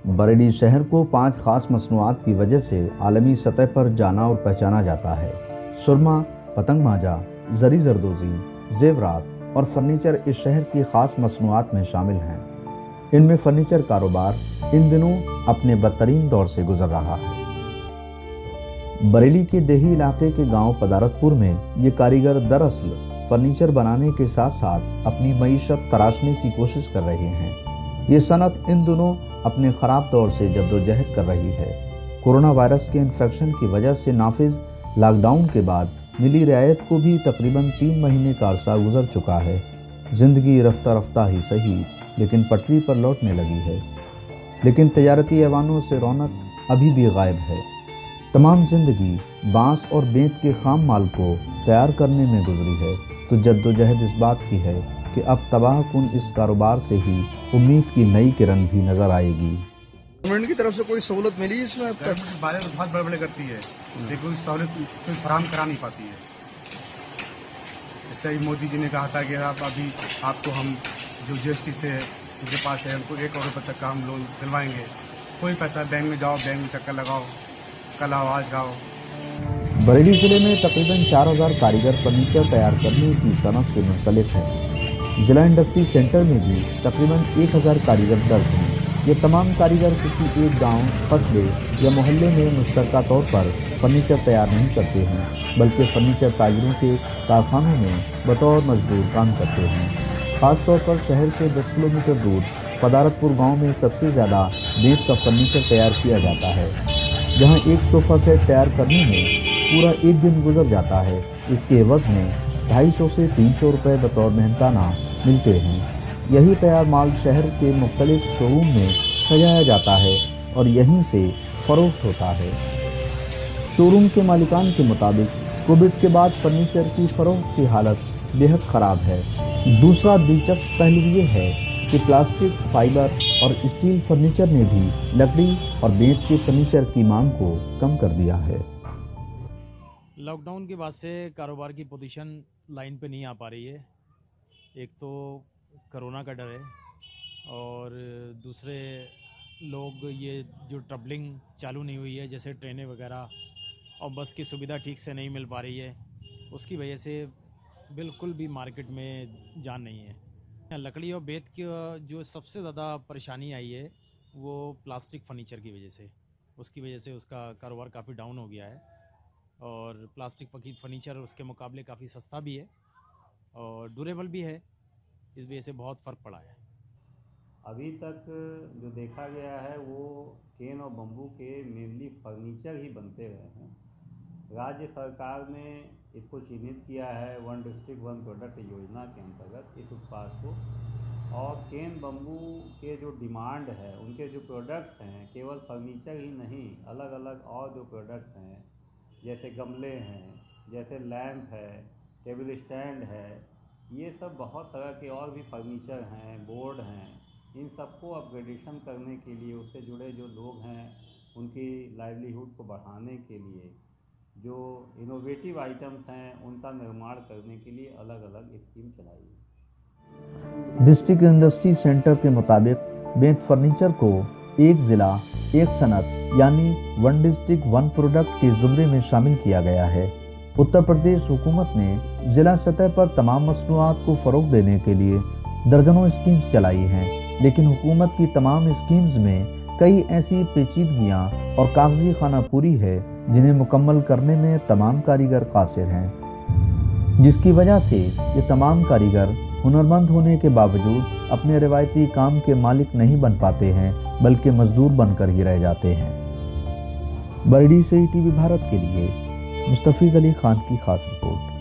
बरेली शहर को 5 खास मसनूआत की वजह से आलमी सतह पर जाना और पहचाना जाता है। सुरमा, पतंग माजा, जरी जरदोजी, जेवरात और फर्नीचर इस शहर की खास मसनूआत में शामिल हैं। इनमें फर्नीचर कारोबार इन दिनों अपने बदतरीन दौर से गुजर रहा है। बरेली के देही इलाके के गांव पदारतपुर में ये कारीगर दरअसल फर्नीचर बनाने के साथ साथ अपनी मईशत तराशने की कोशिश कर रहे हैं। ये सनत इन दिनों अपने ख़राब दौर से जद्दोजहद कर रही है। कोरोना वायरस के इन्फेक्शन की वजह से नाफिज लॉकडाउन के बाद मिली रियायत को भी तकरीबन 3 महीने का अरसा गुजर चुका है। ज़िंदगी रफ्ता रफ्ता ही सही लेकिन पटरी पर लौटने लगी है। लेकिन तजारती ऐवानों से रौनक अभी भी गायब है। तमाम ज़िंदगी बांस और बेंत के खाम माल को तैयार करने में गुजरी है, तो जद्दोजहद इस बात की है कि अब तबाहकुन इस कारोबार से ही उम्मीद की नई किरण भी नजर आएगी। गवर्नमेंट की तरफ से कोई सहूलत मिली इसमें अब तक? बात बहुत बड़े करती है लेकिन कोई सहूलत कोई फराहम करा नहीं पाती है। जैसे ही मोदी जी ने कहा था कि आप अभी आपको हम जो GST से उनके पास है उनको 1 करोड़ रुपये तक का हम लोन दिलवाएंगे। कोई पैसा बैंक में जाओ, बैंक में चक्कर लगाओ, कल आओ आज गाओ। बरेली जिले में तकरीबन 4000 कारीगर फर्नीचर तैयार करने की सनत से मुंसलिक हैं। जिला इंडस्ट्री सेंटर में भी तकरीबन 1000 कारीगर दर्ज हैं। ये तमाम कारीगर किसी एक गांव, कस्बे या मोहल्ले में मुश्तरका तौर पर फर्नीचर तैयार नहीं करते हैं, बल्कि फर्नीचर ताजरों के कारखानों में बतौर मजदूर काम करते हैं। खासतौर पर शहर से 10 किलोमीटर दूर पदारतपुर गांव में सबसे ज़्यादा बेंत का फर्नीचर तैयार किया जाता है, जहां एक सोफ़ा सेट तैयार करने में पूरा एक दिन गुजर जाता है। इसके एवज में 250 से 300 रुपये बतौर मेहनताना मिलते हैं। यही तैयार माल शहर के मुख्तलिफ शोरूम में सजाया जाता है और यहीं से फरोख्त होता है। शोरूम के मालिकान के मुताबिक कोविड के बाद फर्नीचर की फरोख्त की हालत बेहद ख़राब है। दूसरा दिलचस्प पहलू ये है कि प्लास्टिक, फाइबर और स्टील फर्नीचर ने भी लकड़ी और बेंत के फर्नीचर की मांग को कम कर दिया है। लॉकडाउन के बाद से कारोबार की पोजीशन लाइन पे नहीं आ पा रही है। एक तो कोरोना का डर है और दूसरे लोग ये जो ट्रैवलिंग चालू नहीं हुई है, जैसे ट्रेनें वगैरह और बस की सुविधा ठीक से नहीं मिल पा रही है, उसकी वजह से बिल्कुल भी मार्केट में जान नहीं है। लकड़ी और बेंत की जो सबसे ज़्यादा परेशानी आई है वो प्लास्टिक फर्नीचर की वजह से, उसकी वजह से उसका कारोबार काफ़ी डाउन हो गया है। और प्लास्टिक फर्नीचर उसके मुकाबले काफ़ी सस्ता भी है और ड्यूरेबल भी है, इस वजह से बहुत फ़र्क पड़ा है। अभी तक जो देखा गया है वो केन और बम्बू के मेनली फर्नीचर ही बनते रहे हैं। राज्य सरकार ने इसको चिन्हित किया है 1 डिस्ट्रिक्ट 1 प्रोडक्ट योजना के अंतर्गत इस उत्पाद को। और केन बम्बू के जो डिमांड है, उनके जो प्रोडक्ट्स हैं, केवल फर्नीचर ही नहीं, अलग अलग और जो प्रोडक्ट्स हैं जैसे गमले हैं, जैसे लैंप है, टेबल स्टैंड है, ये सब बहुत तरह के और भी फर्नीचर हैं, बोर्ड हैं। इन सबको अपग्रेडेशन करने के लिए, उससे जुड़े जो लोग हैं उनकी लाइवलीहुड को बढ़ाने के लिए जो इनोवेटिव आइटम्स हैं उनका निर्माण करने के लिए अलग अलग स्कीम चलाई है। डिस्ट्रिक्ट इंडस्ट्री सेंटर के मुताबिक बेंत फर्नीचर को एक ज़िला एक सनत यानी 1 डिस्ट्रिक्ट 1 प्रोडक्ट के ज़ुमरे में शामिल किया गया है। उत्तर प्रदेश हुकूमत ने ज़िला सतह पर तमाम मसनूआत को फ़रोग़ देने के लिए दर्जनों स्कीम्स चलाई हैं, लेकिन हुकूमत की तमाम स्कीम्स में कई ऐसी पेचीदगियाँ और कागजी खाना पूरी है जिन्हें मुकम्मल करने में तमाम कारीगर कासिर हैं, जिसकी वजह से ये तमाम कारीगर हुनरमंद होने के बावजूद अपने रिवायती काम के मालिक नहीं बन पाते हैं, बल्कि मजदूर बनकर ही रह जाते हैं। बरेली से ETV भारत के लिए मुस्तफीज़ अली खान की खास रिपोर्ट।